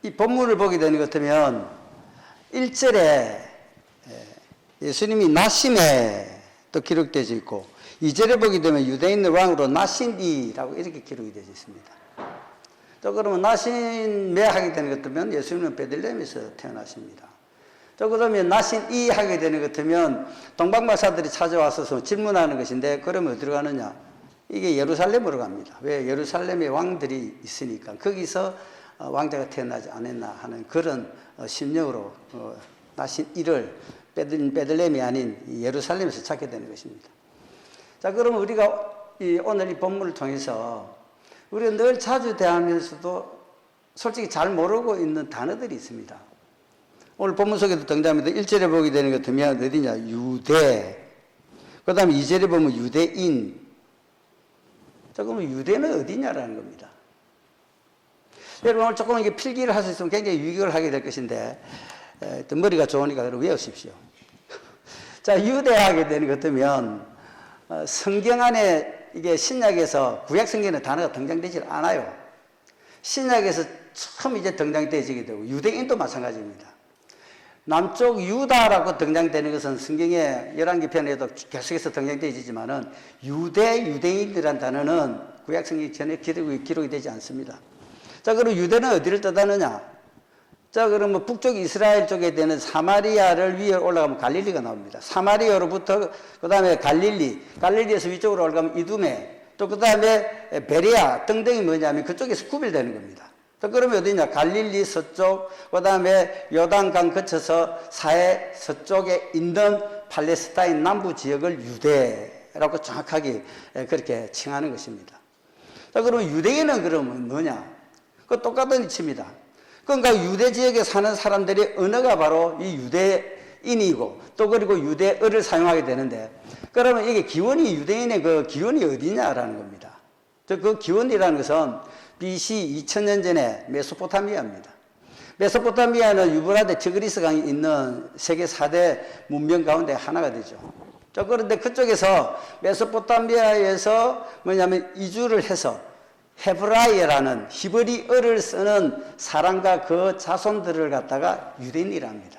이 본문을 보게 되는 것 같으면 1절에 예수님이 나심에 또 기록되어 있고 2절에 보게 되면 유대인의 왕으로 나신이라고 이렇게 기록이 되어 있습니다. 또 그러면 나신매 하게 되는 것 같으면 예수님은 베들레헴에서 태어나십니다. 또 그러면 나신이 하게 되는 것 같으면 동방박사들이 찾아와서 질문하는 것인데 그러면 어디로 가느냐? 이게 예루살렘으로 갑니다. 왜? 예루살렘에 왕들이 있으니까 거기서 왕자가 태어나지 않았나 하는 그런 심령으로 나신이를 베들레헴이 아닌 예루살렘에서 찾게 되는 것입니다. 자, 그러면 우리가 오늘 이 본문을 통해서 우리가 늘 자주 대하면서도 솔직히 잘 모르고 있는 단어들이 있습니다. 오늘 본문 속에도 등장합니다. 1절에 보게 되는 것 같으면 어디냐? 유대. 그 다음에 2절에 보면 유대인. 자, 그러면 유대는 어디냐라는 겁니다. 여러분 오늘 조금 이게 필기를 할 수 있으면 굉장히 유익을 하게 될 것인데 머리가 좋으니까 그럼 외우십시오. 자, 유대하게 되는 것 같으면 성경 안에 이게 신약에서 구약 성경에 단어가 등장되질 않아요. 신약에서 처음 이제 등장되게 되고 유대인도 마찬가지입니다. 남쪽 유다라고 등장되는 것은 성경의 11개 편에도 계속해서 등장되지만은 유대인이라는 단어는 구약 성경이 전에 기록이 되지 않습니다. 자, 그럼 유대는 어디를 뜻하느냐? 자, 그러면 북쪽 이스라엘 쪽에 되는 사마리아를 위에 올라가면 갈릴리가 나옵니다. 사마리아로부터 그 다음에 갈릴리에서 위쪽으로 올라가면 이두메, 또 그 다음에 베레아 등등이 뭐냐면 그쪽에서 구별되는 겁니다. 자, 그러면 어디냐? 갈릴리 서쪽, 그 다음에 요단강 거쳐서 사해 서쪽에 있는 팔레스타인 남부 지역을 유대라고 정확하게 그렇게 칭하는 것입니다. 자, 그러면 유대인은 그러면 뭐냐? 그 똑같은 이치입니다. 그러니까 유대 지역에 사는 사람들의 언어가 바로 이 유대인이고 또 그리고 유대어를 사용하게 되는데 그러면 이게 기원이 유대인의 그 기원이 어디냐라는 겁니다. 그 기원이라는 것은 BC 2000년 전에 메소포타미아입니다. 메소포타미아는 유브라데 티그리스 강이 있는 세계 4대 문명 가운데 하나가 되죠. 자, 그런데 그쪽에서 메소포타미아에서 뭐냐면 이주를 해서 헤브라이어라는 히브리어를 쓰는 사람과 그 자손들을 갖다가 유대인이라 합니다.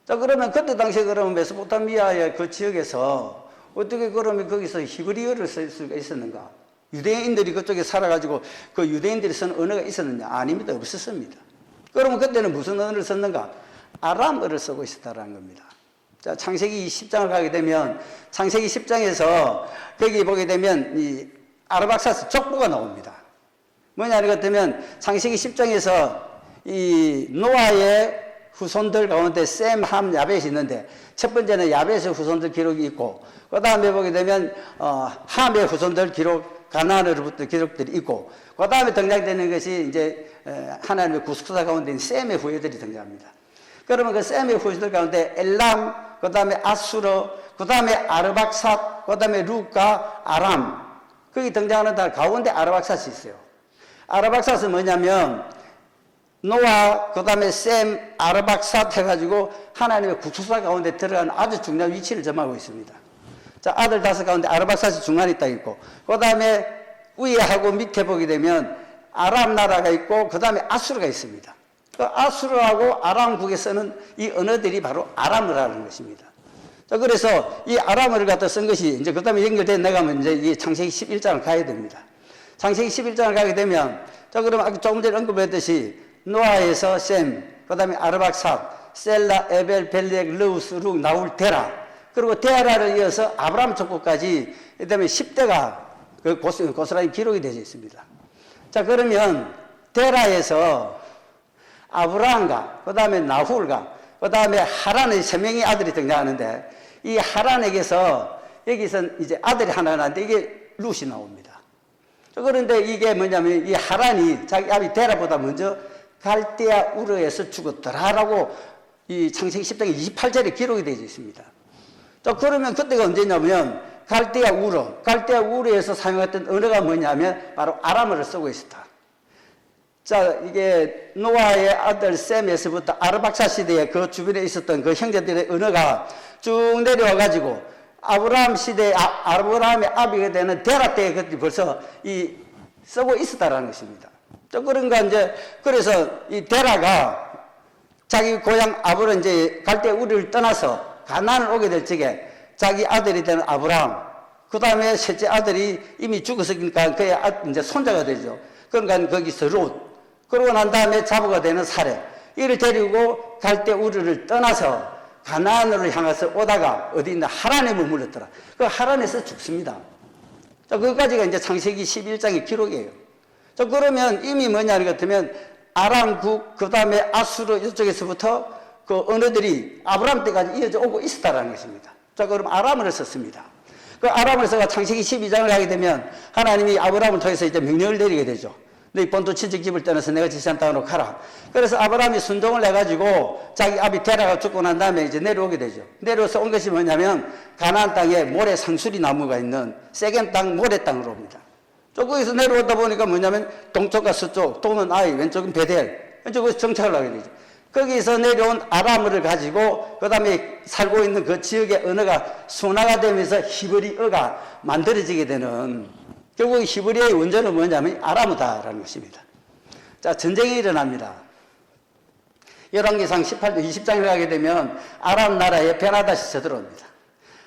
자, 그러면 그때 당시에 그러면 메소포타미아의 그 지역에서 어떻게 그러면 거기서 히브리어를 쓸 수가 있었는가? 유대인들이 그쪽에 살아가지고 그 유대인들이 쓰는 언어가 있었느냐? 아닙니다. 없었습니다. 그러면 그때는 무슨 언어를 썼는가? 아람어를 쓰고 있었다는 겁니다. 자, 창세기 10장을 가게 되면 창세기 10장에서 거기 보게 되면 이 아르박사스 족보가 나옵니다. 뭐냐 그러면 창세기 10장에서 이 노아의 후손들 가운데 셈, 함, 야벳이 있는데 첫 번째는 야벳의 후손들 기록이 있고 그 다음에 보게 되면 함의 후손들 기록, 가나안으로부터 기록들이 있고 그 다음에 등장되는 것이 이제 하나님의 구속사 가운데 셈의 후예들이 등장합니다. 그러면 그 셈의 후예들 가운데 엘람, 그 다음에 아수르, 그 다음에 아르박삿, 그 다음에 루카, 아람 거기 등장하는 달 가운데 아르박삿이 있어요. 아르박삿은 뭐냐면 노아, 그 다음에 셈, 아르박삿 해가지고 하나님의 구속사 가운데 들어가는 아주 중요한 위치를 점하고 있습니다. 자, 아들 5 가운데 아르박삿이 중간에 딱 있고, 그 다음에 위에하고 밑에 보게 되면 아람 나라가 있고, 그 다음에 아수르가 있습니다. 그 아수르하고 아람국에 쓰는 이 언어들이 바로 아람어라는 것입니다. 자, 그래서 이 아람어를 갖다 쓴 것이 이제 그 다음에 연결돼 나가면 이제 이 창세기 11장을 가야 됩니다. 창세기 11장을 가게 되면, 자, 그러면 아까 조금 전에 언급했듯이 노아에서 셈, 그 다음에 아르박삿, 셀라, 에벨, 벨렉, 르우스, 룩, 나울, 데라. 그리고 데라를 이어서 아브라함 족보까지, 그 다음에 10대가 고스란히 기록이 되어 있습니다. 자, 그러면 데라에서 아브라함과, 그 다음에 나훌과, 그 다음에 하란의 3명의 아들이 등장하는데, 이 하란에게서, 여기서 이제 아들이 하나 나는데, 이게 룻이 나옵니다. 그런데 이게 뭐냐면, 이 하란이 자기 아비 데라보다 먼저 갈대아 우르에서 죽었더라라고 이 창세기 10장에 28절에 기록이 되어 있습니다. 자, 그러면 그때가 언제냐면 갈대아 우르에서 사용했던 언어가 뭐냐면 바로 아람어를 쓰고 있었다. 자, 이게 노아의 아들 셈에서부터 아르박사 시대에 그 주변에 있었던 그 형제들의 언어가 쭉 내려와가지고 아브라함 시대에 아브라함의 아비가 되는 데라 때에 벌써 이 쓰고 있었다라는 것입니다. 또 그런가 이제 그래서 이 데라가 자기 고향 아브람 이제 갈대 우리를 떠나서 가나안을 오게 될 적에 자기 아들이 되는 아브람, 그 다음에 셋째 아들이 이미 죽었으니까 그의 이제 손자가 되죠. 그러니까 거기서 룻, 그러고 난 다음에 자부가 되는 사례, 이를 데리고 갈대 우리를 떠나서 가나안으로 향해서 오다가 어디 있나 하란에 머물렀더라. 그 하란에서 죽습니다. 자, 그까지가 이제 창세기 11장의 기록이에요. 자, 그러면 이미 뭐냐 것 같으면 아람국, 그 다음에 아수르 이쪽에서부터 그 언어들이 아브람 때까지 이어져 오고 있었다라는 것입니다. 자, 그럼 아람어를 썼습니다. 그 아람어를 써가 창세기 12장을 하게 되면 하나님이 아브람을 통해서 이제 명령을 내리게 되죠. 너희 본토 친척 집을 떠나서 내가 지시한 땅으로 가라. 그래서 아브람이 순종을 해가지고 자기 아비 데라가 죽고 난 다음에 이제 내려오게 되죠. 내려와서 온 것이 뭐냐면 가나안 땅에 모래 상수리 나무가 있는 세겜 땅 모래 땅으로 옵니다. 저 거기서 내려오다 보니까 뭐냐면 동쪽과 서쪽, 동은 아이, 왼쪽은 베델, 왼쪽에서 정착을 하게 되죠. 거기서 내려온 아람어를 가지고 그 다음에 살고 있는 그 지역의 언어가 순화가 되면서 히브리어가 만들어지게 되는, 결국 히브리어의 원조는 뭐냐면 아람어다라는 것입니다. 자, 전쟁이 일어납니다. 열왕기상 18장 20장에 가게 되면 아람 나라에 베나다시 쳐들어옵니다.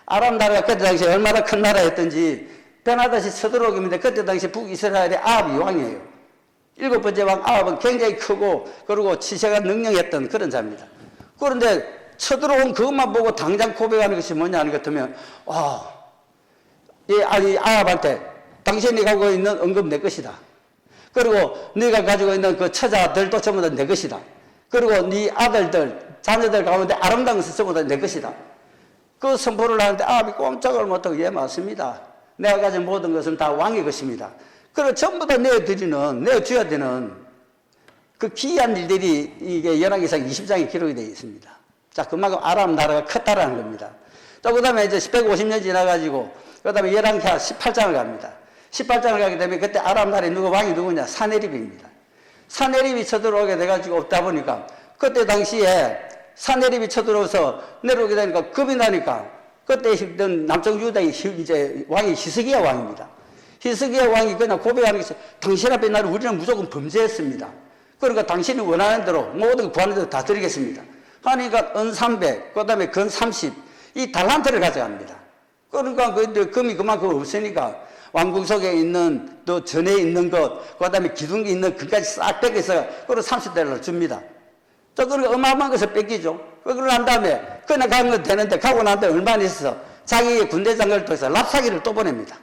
아람 나라가 그때 당시에 얼마나 큰 나라였던지 베나다시 쳐들어오게 됩니다. 그때 당시 북이스라엘의 아합이 왕이에요. 7번째 왕 아합은 굉장히 크고 그리고 치세가 능령했던 그런 자입니다. 그런데 쳐들어온 그것만 보고 당장 고백하는 것이 뭐냐 하는 것 같으면 이 아합한테 당신이 가지고 있는 언급 내 것이다. 그리고 네가 가지고 있는 그 처자들도 전부 다 내 것이다. 그리고 네 아들들, 자녀들 가운데 아름다운 것을 전부 다 내 것이다. 그 선포를 하는데 아합이 꼼짝을 못하고 예 맞습니다. 내가 가진 모든 것은 다 왕의 것입니다. 그리고 전부 다 내어줘야 되는 그 기이한 일들이 이게 열왕기상 20장에 기록이 되어 있습니다. 자, 그만큼 아람 나라가 컸다라는 겁니다. 자, 그 다음에 이제 150년 지나가지고, 그 다음에 열왕기하 18장을 갑니다. 18장을 가게 되면 그때 아람 나라의 왕이 누구냐? 사네립입니다. 사네립이 쳐들어오게 돼가지고 없다 보니까 그때 당시에 사네립이 쳐들어와서 내려오게 되니까 겁이 나니까 그때 있던 남쪽 유다의 이제 왕이 히스기야 왕입니다. 히스기야 왕이 그냥 고백하는 것이 당신 앞에 나를 우리는 무조건 범죄했습니다. 그러니까 당신이 원하는 대로 모든 구하는 대로 다 드리겠습니다. 하니까 은 300, 그 다음에 건 30, 이 달란트를 가져갑니다. 그러니까 그 금이 그만큼 없으니까 왕궁 속에 있는 또 전에 있는 것, 그 다음에 기둥이 있는 그까지 싹 뺏겨서 그걸 30달러를 줍니다. 또 그러니까 어마어마한 것을 뺏기죠. 그걸 한 다음에 그냥 가면 되는데 가고 난 다음에 얼마 안 있어서 자기 군대 장관을 통해서 랍사기를 또 보냅니다.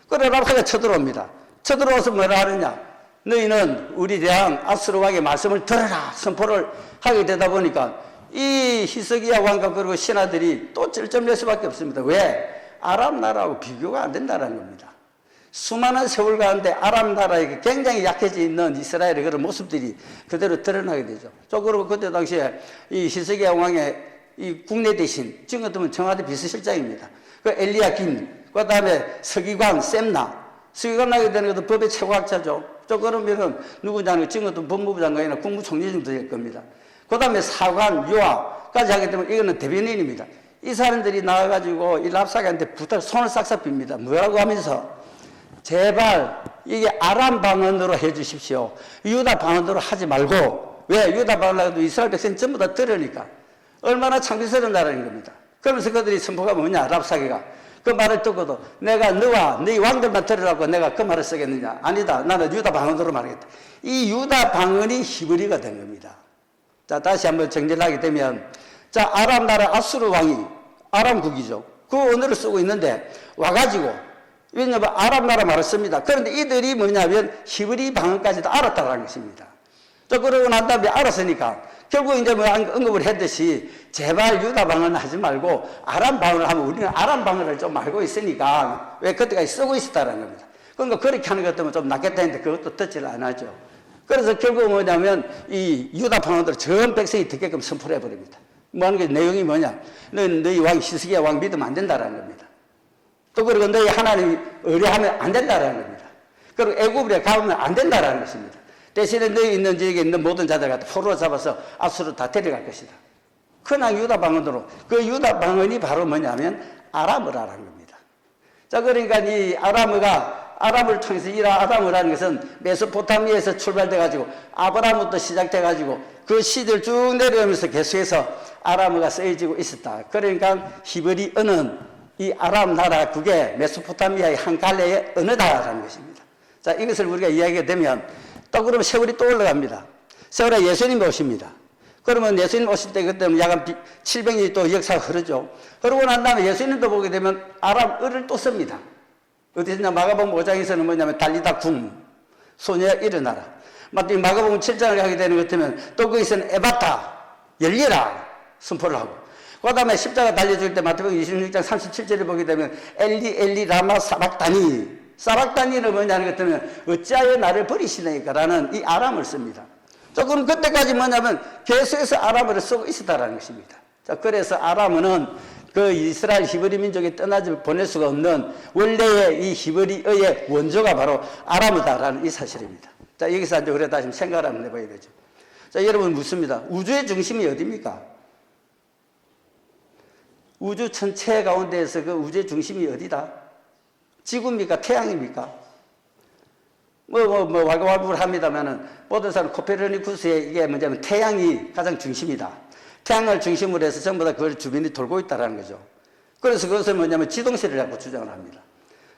그래 랍사기가 쳐들어옵니다. 쳐들어와서 뭐라 하느냐? 너희는 우리 대왕 아수르 왕의 말씀을 들어라 선포를 하게 되다 보니까 이 히스기야 왕과 그리고 신하들이 또 쩔쩔 낼 수밖에 없습니다. 왜? 아람 나라하고 비교가 안 된다는 겁니다. 수많은 세월 가운데 아람 나라에게 굉장히 약해져 있는 이스라엘의 그런 모습들이 그대로 드러나게 되죠. 저 그리고 그때 당시에 이 히스기야 왕의 이 국내 대신 지금 같으면 청와대 비서실장입니다. 그 엘리야kim, 그 다음에 서기관 셈나, 서기관 나게 되는 것도 법의 최고학자죠. 저 그러면은 누구냐면 지금 같은 법무부 장관이나 국무총리 정도 될 겁니다. 그 다음에 사관, 요하까지 하게 되면 이거는 대변인입니다. 이 사람들이 나와가지고 이 랍사기한테 부탁 손을 싹싹 빕니다. 뭐라고 하면서 제발 이게 아람 방언으로 해주십시오. 유다 방언으로 하지 말고. 왜? 유다 방언을 해도 이스라엘 백성 전부 다 들으니까 얼마나 창피스러운 나라인 겁니다. 그러면서 그들이 선포가 뭐냐? 랍사기가 그 말을 듣고도 내가 너와 네 왕들만 들으라고 내가 그 말을 쓰겠느냐? 아니다. 나는 유다 방언으로 말하겠다. 이 유다 방언이 히브리가 된 겁니다. 자, 다시 한번 정리를 하게 되면, 자, 아람 나라 아수르 왕이 아람국이죠. 그 언어를 쓰고 있는데 와가지고 왜냐하면 아람 나라 말을 씁니다. 그런데 이들이 뭐냐면 히브리 방언까지도 알았다는 것입니다. 또 그러고 난 다음에 알았으니까 결국 이제 뭐 언급을 했듯이 제발 유다 방언 하지 말고 아람 방언을 하면 우리는 아람 방언을 좀 알고 있으니까 왜 그때까지 쓰고 있었다는 겁니다. 그러니까 그렇게 하는 것 때문에 좀 낫겠다 했는데 그것도 듣지를 안 하죠. 그래서 결국 뭐냐면 이 유다 방언들을 전 백성이 듣게끔 선포를 해버립니다. 뭐 하는 게 내용이 뭐냐? 너희 왕 히스기야 왕 믿으면 안 된다라는 겁니다. 또 그리고 너희 하나님 의뢰하면 안 된다라는 겁니다. 그리고 애굽에 가면 안 된다라는 것입니다. 대신에 너희 있는 지역에 있는 모든 자들 갖다 포로로 잡아서 아수르 다 데려갈 것이다. 그냥 유다 방언으로 그 유다 방언이 바로 뭐냐면 아람어라는 겁니다. 자, 그러니까 이 아람어가 아람을 통해서 이 아람을 하는 것은 메소포타미아에서 출발돼가지고 아브라함부터 시작돼가지고 그 시대를 쭉 내려오면서 계속해서 아람어가 쓰여지고 있었다. 그러니까 히브리어는 이 아람 나라 그게 메소포타미아의 한 갈래의 언어다라는 것입니다. 자, 이것을 우리가 이야기가 되면 또 그러면 세월이 또 올라갑니다. 세월에 예수님이 오십니다. 그러면 예수님 오실 때 그때 약 700년이 또 역사가 흐르죠. 흐르고 난 다음에 예수님도 보게 되면 아람어를 또 씁니다. 어디서냐 마가복음 5장에서는 뭐냐면 달리다 굼 소녀야 일어나라. 마가복음 7장을 하게 되는 것 같으면 또 거기서는 에바타 열리라 선포를 하고 그 다음에 십자가 달려줄 때 마태복음 26장 37절을 보게 되면 엘리 라마 사박다니는 뭐냐는 것 같으면 어찌하여 나를 버리시나이까 라는 이 아람을 씁니다. 자, 그럼 그때까지 뭐냐면 계속해서 아람어를 쓰고 있었다는 것입니다. 자, 그래서 아람어는 그 이스라엘 히브리 민족이 떠나지 보낼 수가 없는 원래의 이 히브리어의 원조가 바로 아람어다라는 이 사실입니다. 자, 여기서 이제 우리가 다시 생각을 한번 해봐야 되죠. 자, 여러분 묻습니다. 우주의 중심이 어디입니까? 우주 전체 가운데에서 그 우주의 중심이 어디다? 지구입니까? 태양입니까? 왈가왈부합니다만은 모든 사람 코페르니쿠스의 이게 뭐냐면 태양이 가장 중심이다. 태양을 중심으로 해서 전부 다 그걸 주변이 돌고 있다는 거죠. 그래서 그것을 뭐냐면 지동설이라고 주장을 합니다.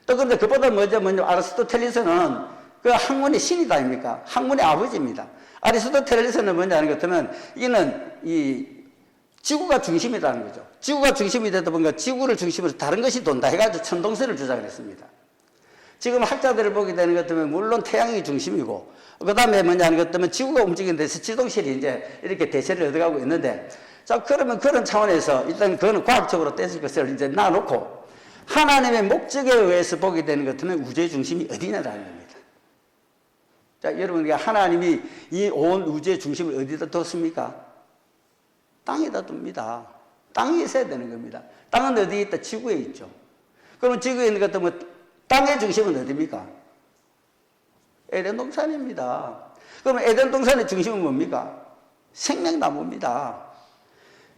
또 그런데 그보다 뭐냐면 아리스토텔레스는 그 학문의 신이다 아닙니까? 학문의 아버지입니다. 아리스토텔레스는 뭐냐는 것 같으면 이는 이 지구가 중심이라는 거죠. 지구가 중심이 되다 보니까 지구를 중심으로 다른 것이 돈다 해가지고 천동설을 주장을 했습니다. 지금 학자들을 보게 되는 것 같으면 물론 태양이 중심이고 그 다음에 뭐냐는 것 같으면 지구가 움직이는 데서 지동실이 이제 이렇게 대세를 얻어가고 있는데 자, 그러면 그런 차원에서 일단 그거는 과학적으로 떼질 것을 이제 놔놓고 하나님의 목적에 의해서 보게 되는 것 같으면 우주의 중심이 어디냐라는 겁니다. 자, 여러분, 하나님이 이 온 우주의 중심을 어디다 뒀습니까? 땅에다 둡니다. 땅에 있어야 되는 겁니다. 땅은 어디에 있다? 지구에 있죠. 그러면 지구에 있는 것 같으면 땅의 중심은 어디입니까? 에덴 동산입니다. 그러면 에덴 동산의 중심은 뭡니까? 생명나무입니다.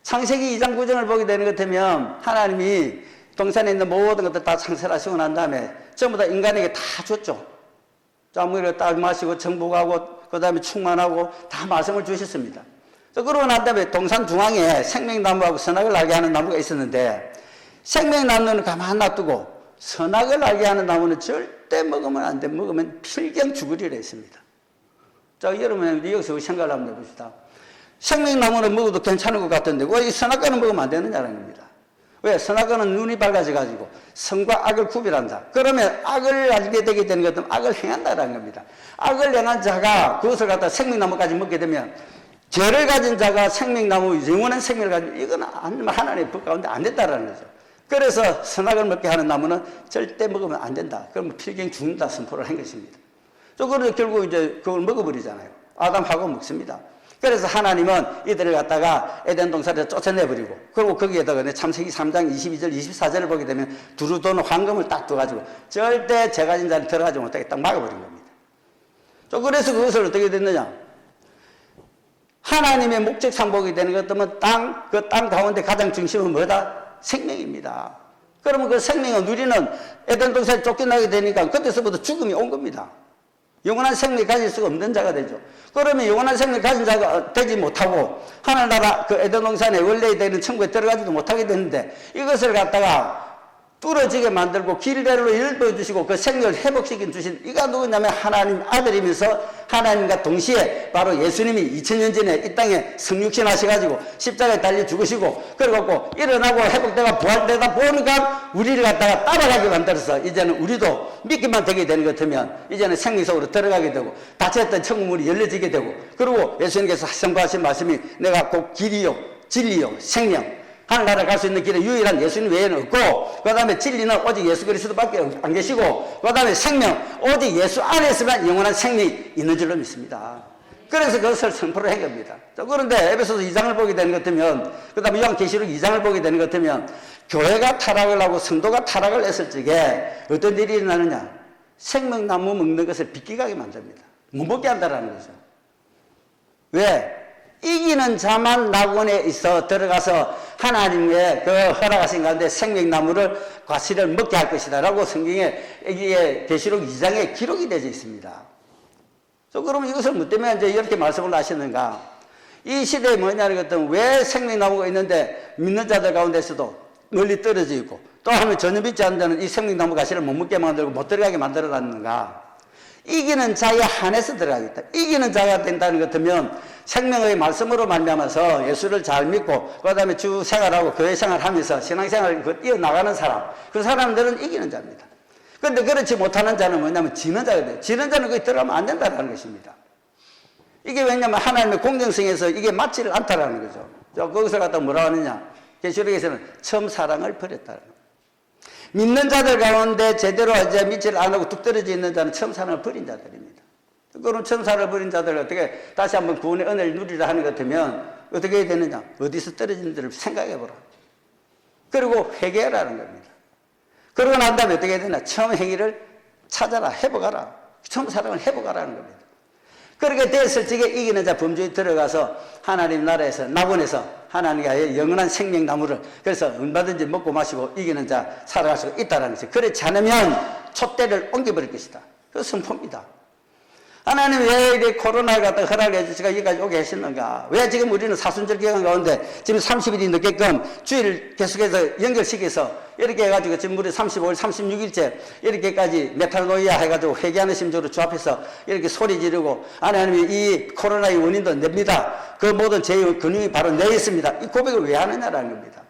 창세기 2장 9절을 보게 되는 것 같으면 하나님이 동산에 있는 모든 것들 다 창설하시고 난 다음에 전부 다 인간에게 다 줬죠. 짠물을 딱 마시고 정복하고 그 다음에 충만하고 다 말씀을 주셨습니다. 그러고 난 다음에 동산 중앙에 생명나무하고 선악을 알게 하는 나무가 있었는데 생명나무는 가만 놔두고 선악을 알게 하는 나무는 절대 먹으면 안 돼. 먹으면 필경 죽으리라 했습니다. 자, 여러분 여기서 생각을 한번 해봅시다. 생명나무는 먹어도 괜찮은 것 같은데 왜 이 선악과는 먹으면 안 되느냐는 겁니다. 왜? 선악과는 눈이 밝아져가지고 선과 악을 구별한다. 그러면 악을 알게 되게 되는 것은 악을 행한다는 겁니다. 악을 행한 자가 그것을 갖다 생명나무까지 먹게 되면 죄를 가진 자가 생명나무, 영원한 생명을 가지면 이건 하나님의 법 가운데 안 된다는 거죠. 그래서 선악을 먹게 하는 나무는 절대 먹으면 안 된다. 그러면 필경 죽는다 선포를 한 것입니다. 그래서 결국 이제 그걸 먹어버리잖아요. 아담하고 먹습니다. 그래서 하나님은 이들을 갖다가 에덴 동산에서 쫓아내버리고 그리고 거기에다가 창세기 3장 22절 24절을 보게 되면 두루 도는 황금을 딱 둬가지고 절대 죄 가진 자를 들어가지 못하게 딱 막아버린 겁니다. 그래서 그것을 어떻게 됐느냐? 하나님의 목적상 보게 되는 것 같으면 그 땅 가운데 가장 중심은 뭐다? 생명입니다. 그러면 그 생명을 누리는 에덴 동산에 쫓겨나게 되니까 그때서부터 죽음이 온 겁니다. 영원한 생명을 가질 수가 없는 자가 되죠. 그러면 영원한 생명을 가진 자가 되지 못하고 하늘나라 그 에덴 동산에 원래 되는 천국에 들어가지도 못하게 되는데 이것을 갖다가 뚫어지게 만들고 길대로 일도 주시고 그 생명을 회복시켜 주신 이가 누구냐면 하나님 아들이면서 하나님과 동시에 바로 예수님이 2000년 전에 이 땅에 성육신 하셔가지고 십자가에 달려 죽으시고 그래갖고 일어나고 회복되고 부활되다 보니까 우리를 갖다가 따라가게 만들어서 이제는 우리도 믿기만 되게 되는 것 같으면 이제는 생명 속으로 들어가게 되고 닫혔던 천국문이 열려지게 되고 그리고 예수님께서 선포하신 말씀이 내가 곧 길이요 진리요 생명 하늘나라 갈 수 있는 길은 유일한 예수님 외에는 없고 그 다음에 진리는 오직 예수 그리스도밖에 안 계시고 그 다음에 생명 오직 예수 안에서만 영원한 생명이 있는 줄로 믿습니다. 그래서 그것을 선포를 한 겁니다. 그런데 에베소서 2장을 보게 되는 것 같으면 그 다음에 요한계시록 2장을 보게 되는 것 같으면 교회가 타락을 하고 성도가 타락을 했을 적에 어떤 일이 일어나느냐 생명나무 먹는 것을 비끼가게 만듭니다. 못 먹게 한다는 거죠. 왜? 이기는 자만 낙원에 있어 들어가서 하나님의 그 허락하신 가운데 생명나무를 과실을 먹게 할 것이다 라고 성경에 이게 계시록 2장에 기록이 되어 있습니다. 그럼 이것을 뭐 때문에 이제 이렇게 말씀을 하시는가? 이 시대에 뭐냐는 것은 왜 생명나무가 있는데 믿는 자들 가운데서도 멀리 떨어져 있고 또 하면 전혀 믿지 않는 자는 이 생명나무 가시를 못 먹게 만들고 못 들어가게 만들어 놨는가? 이기는 자에 한해서 들어가겠다. 이기는 자가 된다는 것 같으면 생명의 말씀으로 말미암아서 예수를 잘 믿고 그 다음에 주 생활하고 교회 생활하면서 신앙생활을 이어나가는 사람, 그 사람들은 이기는 자입니다. 그런데 그렇지 못하는 자는 뭐냐면 지는 자가 돼요. 지는 자는 거기 들어가면 안 된다는 것입니다. 이게 왜냐면 하나님의 공정성에서 이게 맞지를 않다라는 거죠. 거기서 갖다 뭐라 하느냐? 계시록에서는 처음 사랑을 버렸다는 거예요. 믿는 자들 가운데 제대로 이제 믿지를 안 하고 뚝 떨어져 있는 자는 처음 사랑을 버린 자들입니다. 그럼 처음 사랑을 버린 자들을 어떻게 다시 한번 구원의 은혜를 누리라 하는 것 같으면 어떻게 해야 되느냐? 어디서 떨어지는지를 생각해 보라. 그리고 회개하라는 겁니다. 그러고 난 다음에 어떻게 해야 되나? 처음 행위를 찾아라, 회복하라. 처음 사랑을 회복하라는 겁니다. 그렇게 됐을 적에 이기는 자 범주에 들어가서 하나님 나라에서 낙원에서 하나님의 영원한 생명나무를 그래서 얼마든지 먹고 마시고 이기는 자 살아갈 수가 있다는 것이죠. 그렇지 않으면 촛대를 옮겨버릴 것이다. 그 선포입니다. 하나님 왜 이렇게 코로나를 갖다 허락해 주시고 여기까지 오게 하셨는가? 왜 지금 우리는 사순절 기간 가운데 지금 30일이 넘게끔 주일 계속해서 연결시켜서 이렇게 해가지고 지금 우리 35일, 36일째 이렇게까지 메타노이아 해가지고 회개하는 심정으로 주 앞에서 이렇게 소리 지르고 하나님이 이 코로나의 원인도 냅니다. 그 모든 죄의 근육이 바로 내에 있습니다. 이 고백을 왜 하느냐라는 겁니다.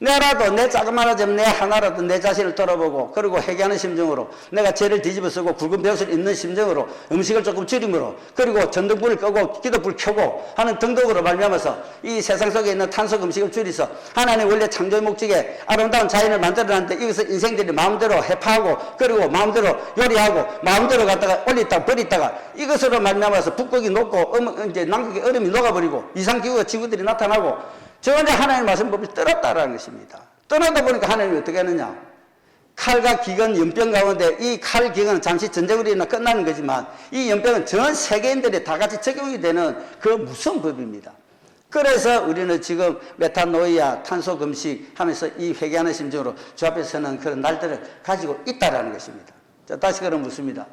내라도 내 자그마하지만 내 하나라도 내 자신을 돌아보고 그리고 회개하는 심정으로 내가 죄를 뒤집어 쓰고 굵은 벼슬 있는 심정으로 음식을 조금 줄임으로 그리고 전등불을 끄고 기도불 켜고 하는 등등으로 말미암아서 이 세상 속에 있는 탄속 음식을 줄여서 하나님 원래 창조의 목적에 아름다운 자연을 만들어놨는데 이것을 인생들이 마음대로 해파하고 그리고 마음대로 요리하고 마음대로 갖다가 올렸다가 버렸다가 이것으로 말미암아서 북극이 녹고 이제 남극의 얼음이 녹아버리고 이상기후가 지구들이 나타나고 전혀 하나님의 말씀법을 떠났다라는 것입니다. 떠나다 보니까 하나님이 어떻게 하느냐? 칼과 기근, 연병 가운데 이 칼, 기근은 잠시 전쟁으로 인해 끝나는 거지만 이 연병은 전 세계인들이 다 같이 적용이 되는 그 무서운 법입니다. 그래서 우리는 지금 메타노이아, 탄소 금식 하면서 이 회개하는 심정으로 주 앞에 서는 그런 날들을 가지고 있다라는 것입니다. 자, 다시 그럼 묻습니다.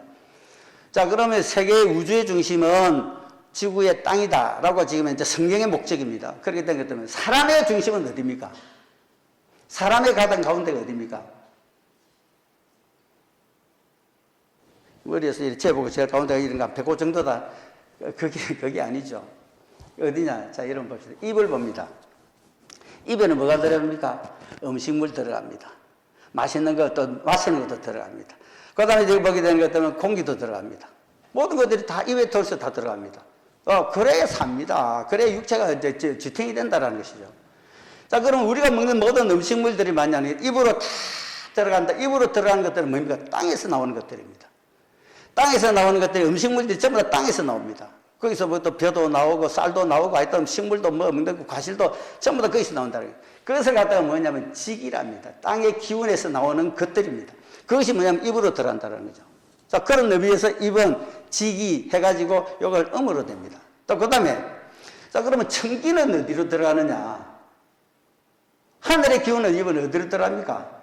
자, 그러면 세계의 우주의 중심은 지구의 땅이다 라고 지금 이제 성경의 목적입니다. 그렇기 때문에 사람의 중심은 어디입니까? 사람의 가장 가운데가 어디입니까? 머리에서 이렇게 재보고 제일 가운데가 이런가 105 정도다. 그게 아니죠. 어디냐? 자, 여러분 봅시다. 입을 봅니다. 입에는 뭐가 들어갑니까? 음식물 들어갑니다. 맛있는 것, 또 마시는 것도 들어갑니다. 그 다음에 여기 보게 되는 것들은 공기도 들어갑니다. 모든 것들이 다 입에 털서 다 들어갑니다. 그래야 삽니다. 그래야 육체가 이제 지탱이 된다는 것이죠. 자, 그럼 우리가 먹는 모든 음식물들이 만약에 입으로 다 들어간다. 입으로 들어가는 것들은 뭡니까? 땅에서 나오는 것들입니다. 땅에서 나오는 것들이 음식물들이 전부 다 땅에서 나옵니다. 거기서 뭐 또 벼도 나오고 쌀도 나오고 하여튼 식물도 뭐 먹는 과실도 전부 다 거기서 나온다는 거예요. 그것을 갖다가 뭐냐면 직이랍니다. 땅의 기운에서 나오는 것들입니다. 그것이 뭐냐면 입으로 들어간다는 거죠. 자, 그런 의미에서 입은 직이 해가지고 이걸 음으로 됩니다. 또 그 다음에 자, 그러면 청기는 어디로 들어가느냐? 하늘의 기운은 입은 어디로 들어갑니까?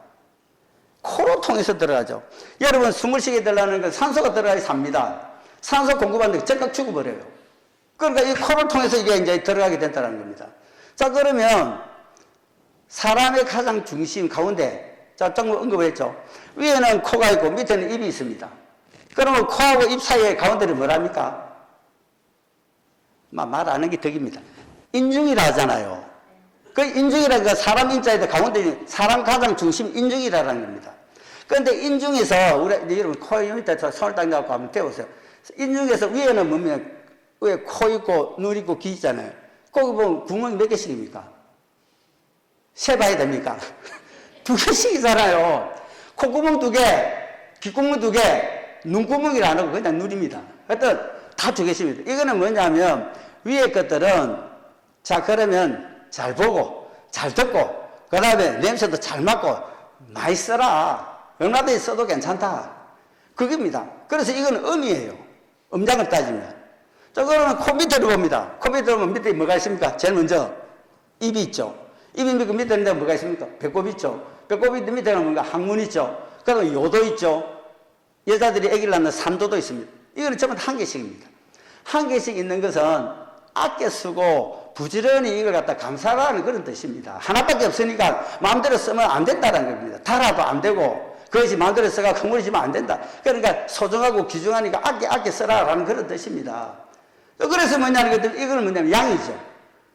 코로 통해서 들어가죠. 여러분 숨을 쉬게 되려는 건 산소가 들어가야 삽니다. 산소 공급하는데 즉각 죽어버려요. 그러니까 이 코를 통해서 이게 이제 들어가게 된다는 겁니다. 자, 그러면 사람의 가장 중심 가운데 자, 조금 언급했죠. 위에는 코가 있고 밑에는 입이 있습니다. 그러면 코하고 입 사이의 가운데는 뭐랍니까? 말 안 하는 게 덕입니다. 인중이라 하잖아요. 그 인중이라는 건 사람 인자에도 가운데 사람 가장 중심 인중이라는 겁니다. 그런데 인중에서 우리 여러분 코 밑에 손을 딱 넣고 한번 대보세요. 인중에서 위에는 뭡니까? 위에 코 있고 눈 있고 귀 있잖아요. 거기 보면 구멍이 몇 개씩입니까? 세봐야 됩니까? 2개씩이잖아요. 콧구멍 2개, 귓구멍 2개, 눈구멍이라 안 하고 그냥 눈입니다. 하여튼 다 2개씩입니다. 이거는 뭐냐면 위에 것들은 자, 그러면 잘 보고 잘 듣고 그 다음에 냄새도 잘 맡고 많이 써라. 얼마든지 써도 괜찮다. 그겁니다. 그래서 이건 음이에요. 음장을 따지면. 그러면 코 밑으로 봅니다. 코 밑으로 보면 밑에 뭐가 있습니까? 제일 먼저 입이 있죠. 입이 밑에 뭐가 있습니까? 배꼽 있죠. 배꼽 밑에는 뭔가 항문 있죠. 그 다음에 요도 있죠. 여자들이 아기를 낳는 산도도 있습니다. 이거는 전부 다 한 개씩입니다. 한 개씩 있는 것은 아껴 쓰고 부지런히 이걸 갖다 감사하라는 그런 뜻입니다. 하나밖에 없으니까 마음대로 쓰면 안 된다는 겁니다. 달아도 안 되고 그것이 마음대로 써가 흐물어지면 안 된다. 그러니까 소중하고 귀중하니까 아껴 쓰라라는 그런 뜻입니다. 그래서 뭐냐는 것들 이거는 뭐냐면 양이죠.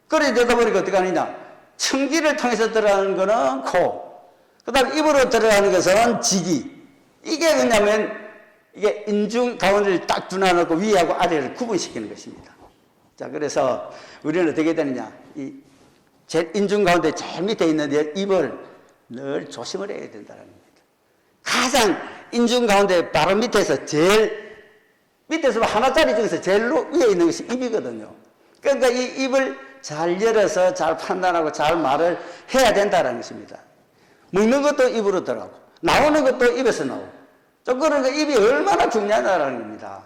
그래 되다 보니까 어떻게 하느냐? 청기를 통해서 들어가는 거는 코, 그 다음에 입으로 들어가는 것은 지기. 이게 뭐냐면 이게 인중 가운데를 딱 두나놓고 위하고 아래를 구분시키는 것입니다. 자, 그래서 우리는 어떻게 되느냐? 이 인중 가운데 제일 밑에 있는 입을 늘 조심을 해야 된다는 겁니다. 가장 인중 가운데 바로 밑에서 제일 밑에서 하나짜리 중에서 제일 위에 있는 것이 입이거든요. 그러니까 이 입을 잘 열어서 잘 판단하고 잘 말을 해야 된다는 것입니다. 먹는 것도 입으로 들어가고 나오는 것도 입에서 나오고. 그러니까 입이 얼마나 중요하다는 겁니다.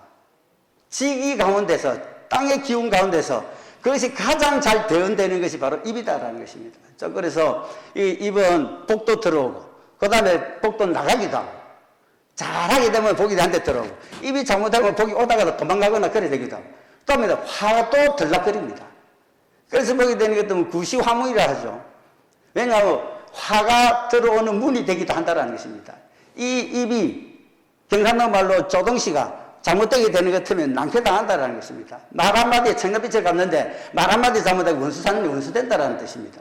지기 가운데서 땅의 기운 가운데서 그것이 가장 잘 대응되는 것이 바로 입이다라는 것입니다. 그래서 이 입은 복도 들어오고 그 다음에 복도 나가기도 하고 잘하게 되면 복이 한테 들어오고 입이 잘못하면 복이 오다가 도망가거나 그래 되기도 하고 그 다음에 화도 들락거립니다. 그래서 보게 되는 것도 구시화문이라 하죠. 왜냐하면 화가 들어오는 문이 되기도 한다는 것입니다. 이 입이 경상도 말로 조동시가 잘못되게 되는 것 같으면 낭패당한다는 것입니다. 말 한마디에 청년빛을 갚는데 말 한마디 잘못하고 원수사는 원수된다는 뜻입니다.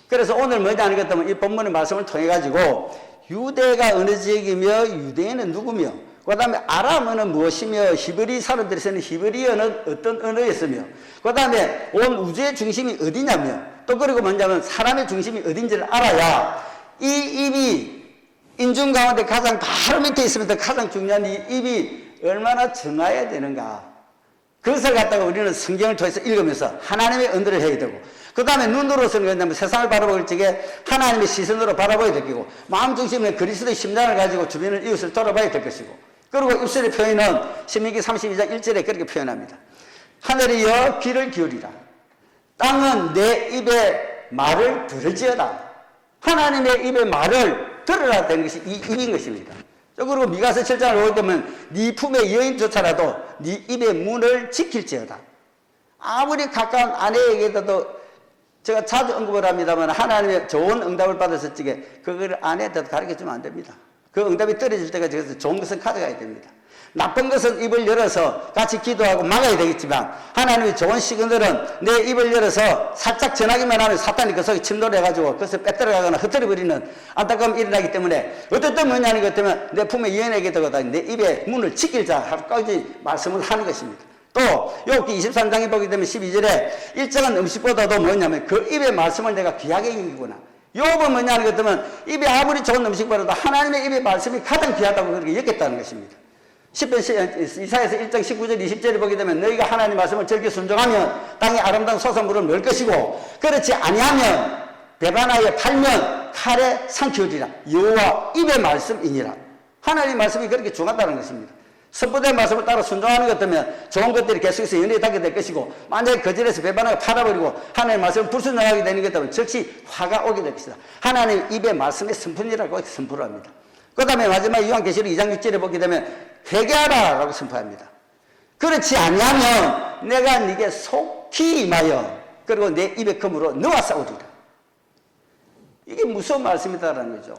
그래서 오늘 뭐냐는 것 때문에 이 본문의 말씀을 통해 가지고 유대가 어느 지역이며 유대인은 누구며 그 다음에 아람어는 무엇이며 히브리 사람들에서는 히브리어는 어떤 언어였으며 그 다음에 온 우주의 중심이 어디냐며 또 그리고 뭐냐면 사람의 중심이 어딘지를 알아야 이 입이 인중 가운데 가장 바로 밑에 있으면서 가장 중요한 이 입이 얼마나 정해야 되는가. 그것을 갖다가 우리는 성경을 통해서 읽으면서 하나님의 언도를 해야 되고 그 다음에 눈으로서는 뭐냐면 세상을 바라볼 적에 하나님의 시선으로 바라봐야 될 거고 마음 중심에 그리스도의 심장을 가지고 주변을 이웃을 돌아봐야 될 것이고 그리고 입술의 표현은 신명기 32장 1절에 그렇게 표현합니다. 하늘이여 귀를 기울이라. 땅은 내 입의 말을 들을지어다. 하나님의 입의 말을 들으라 되는 것이 이 입인 것입니다. 그리고 미가서 7장을 보게 되면 네 품의 여인조차라도 네 입의 문을 지킬지어다. 아무리 가까운 아내에게도 제가 자주 언급을 합니다만 하나님의 좋은 응답을 받았을 적에 그걸 아내한테도 가르쳐주면 안 됩니다. 그 응답이 떨어질 때가 저기서 좋은 것은 가져가야 됩니다. 나쁜 것은 입을 열어서 같이 기도하고 막아야 되겠지만 하나님의 좋은 시그널은 내 입을 열어서 살짝 전하기만 하면 사탄이 그 속에 침몰해가지고 그것을 빼들어가거나 흩어버리는 안타까움이 일어나기 때문에 어떻든 뭐냐는 것 때문에 내 품에 여인에게도 내 입의 문을 지킬 자 하루까지 말씀을 하는 것입니다. 또 욥기 23장에 보게 되면 12절에 일정한 음식보다도 뭐냐면 그 입의 말씀을 내가 귀하게 여기구나. 욥은 뭐냐는 것 때문에 입이 아무리 좋은 음식보다도 하나님의 입의 말씀이 가장 귀하다고 그렇게 여겼다는 것입니다. 10편 이사야서 1장 19절 20절에 보게 되면 너희가 하나님의 말씀을 즐겨 순종하면 땅의 아름다운 소산물을 먹을 것이고 그렇지 아니하면 배반하여 팔면 칼에 삼키우리라. 여호와 입의 말씀이니라. 하나님의 말씀이 그렇게 중요하다는 것입니다. 선포된 말씀을 따라 순종하는 것 때문에 좋은 것들이 계속해서 연애에 닿게 될 것이고 만약에 거절해서 배반하고 팔아버리고 하나님의 말씀을 불순종하게 되는 것 때문에 즉시 화가 오게 될 것이다. 하나님 입의 말씀의 선포니라고 선포를 합니다. 그 다음에 마지막 요한계시록 2장 6절에 보게 되면 회개하라 라고 선포합니다. 그렇지 아니하면 내가 네게 속히 임하여 그리고 내 입의 검으로 너와 싸우리라. 이게 무서운 말씀이다라는 거죠.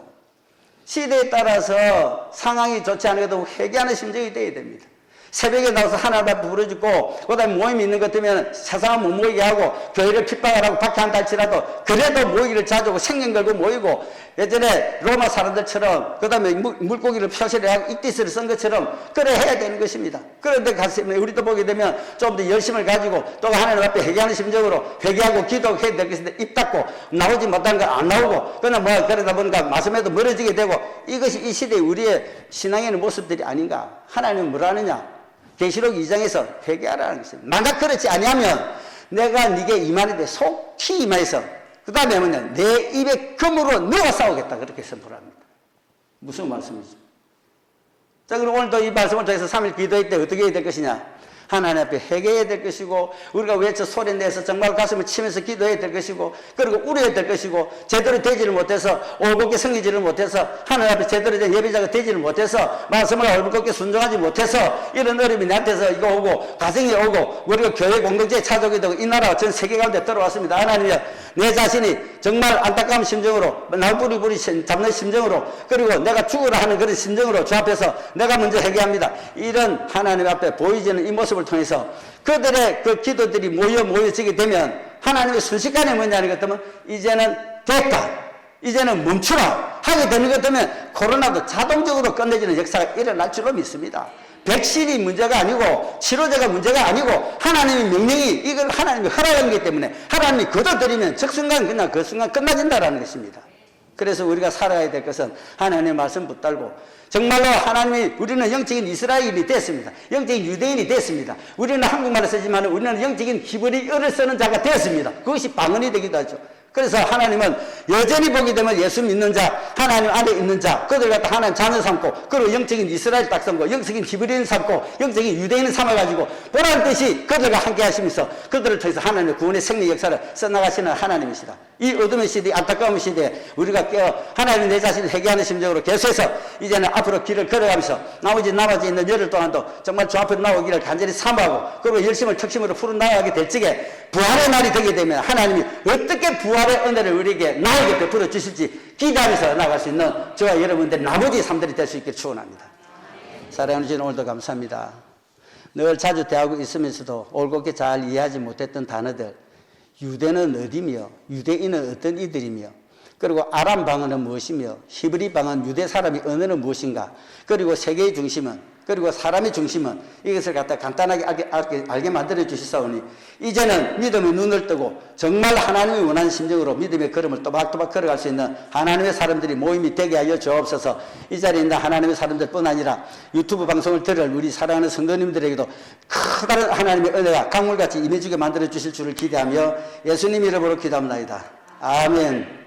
시대에 따라서 상황이 좋지 않아도 회개하는 심정이 되어야 됩니다. 새벽에 나와서 하나님 앞에 부르짖고 그 다음에 모임이 있는 것 때문에 세상을 못 모이게 하고 교회를 핍박하라고 박해한다 할지라도 그래도 모이기를 자주 하고 생명 걸고 모이고 예전에 로마 사람들처럼 그 다음에 물고기를 표시를 하고 익디스를 쓴 것처럼 그래 해야 되는 것입니다. 그런데 가슴에 우리도 보게 되면 좀 더 열심을 가지고 또 하나님 앞에 회개하는 심정으로 회개하고 기도해야 될 것인데 입 닫고 나오지 못한 거 안 나오고 그냥 뭐 그러다 보니까 말씀에도 멀어지게 되고 이것이 이 시대의 우리의 신앙의 모습들이 아닌가. 하나님은 뭐라느냐. 계시록 2장에서 회개하라는 것입니다. 만약 그렇지 아니하면 내가 네게 임하는데 속히 임하여서 그 다음에 뭐냐 내 입의 검으로 너와 싸우겠다 그렇게 선포합니다. 무슨 말씀이죠? 자 그럼 오늘도 이 말씀을 통해서 3일 기도할 때 어떻게 해야 될 것이냐 하나님 앞에 회개해야 될 것이고 우리가 외쳐 소리내서 정말 가슴을 치면서 기도해야 될 것이고 그리고 울어야 될 것이고 제대로 되지를 못해서 올곧게 섬기지를 못해서 하나님 앞에 제대로 된 예배자가 되지를 못해서 말씀을 올곧게 순종하지 못해서 이런 어려움이 나한테서 이거 오고 가정이 오고 우리가 교회 공동체에 찾아오게 되고 이 나라가 전 세계 가운데 들어왔습니다. 하나님이여 내 자신이 정말 안타까운 심정으로 날부리부리 잡는 심정으로 그리고 내가 죽으라 하는 그런 심정으로 주 앞에서 내가 먼저 회개합니다. 이런 하나님 앞에 보이지는 이 모습을 통해서 그들의 그 기도들이 모여지게 되면 하나님의 순식간에 뭐냐는 것 때문에 이제는 됐다. 이제는 멈추라 하게 되는 것 때문에 코로나도 자동적으로 끝내지는 역사가 일어날 줄로 믿습니다. 백신이 문제가 아니고 치료제가 문제가 아니고 하나님의 명령이 이걸 하나님이 허락한 거기 때문에 하나님이 거둬들이면 적순간 그냥 그 순간 끝나진다라는 것입니다. 그래서 우리가 살아야 될 것은 하나님의 말씀 붙들고 정말로 하나님이 우리는 영적인 이스라엘이 됐습니다. 영적인 유대인이 됐습니다. 우리는 한국말을 쓰지만 우리는 영적인 히브리어를 쓰는 자가 되었습니다. 그것이 방언이 되기도 하죠. 그래서 하나님은 여전히 보게 되면 예수 믿는 자, 하나님 안에 있는 자, 그들 갖다 하나님 자녀 삼고, 그리고 영적인 이스라엘 딱 삼고, 영적인 히브리인 삼고, 영적인 유대인 삼아가지고, 보란 듯이 그들과 함께 하시면서 그들을 통해서 하나님의 구원의 생명 역사를 써나가시는 하나님이시다. 이 어둠의 시대, 안타까운 시대에 우리가 깨어 하나님 내 자신을 회개하는 심정으로 계속해서 이제는 앞으로 길을 걸어가면서 나머지 있는 열흘 동안도 정말 주 앞으로 나오기를 간절히 사모하고, 그리고 열심을 특심으로 풀어나가게 될 적에 부활의 날이 되게 되면 하나님이 어떻게 부활의 은혜를 우리에게 나에게 베풀어 주실지 기대하면서 나갈 수 있는 저와 여러분들 나머지 삶들이 될 수 있기를 축원합니다. 사랑하는 주님 오늘도 감사합니다. 늘 자주 대하고 있으면서도 올곧게 잘 이해하지 못했던 단어들, 유대는 어디며 유대인은 어떤 이들이며 그리고 아람 방언은 무엇이며 히브리 방언 유대 사람의 언어는 무엇인가 그리고 세계의 중심은 그리고 사람의 중심은 이것을 갖다 간단하게 알게 만들어 주시사오니 이제는 믿음의 눈을 뜨고 정말 하나님이 원하는 심정으로 믿음의 걸음을 또박또박 걸어갈 수 있는 하나님의 사람들이 모임이 되게 하여 주옵소서. 이 자리에 있는 하나님의 사람들뿐 아니라 유튜브 방송을 들을 우리 사랑하는 성도님들에게도 커다란 하나님의 은혜가 강물같이 임해주게 만들어 주실 줄을 기대하며 예수님 이름으로 기도합니다. 아멘.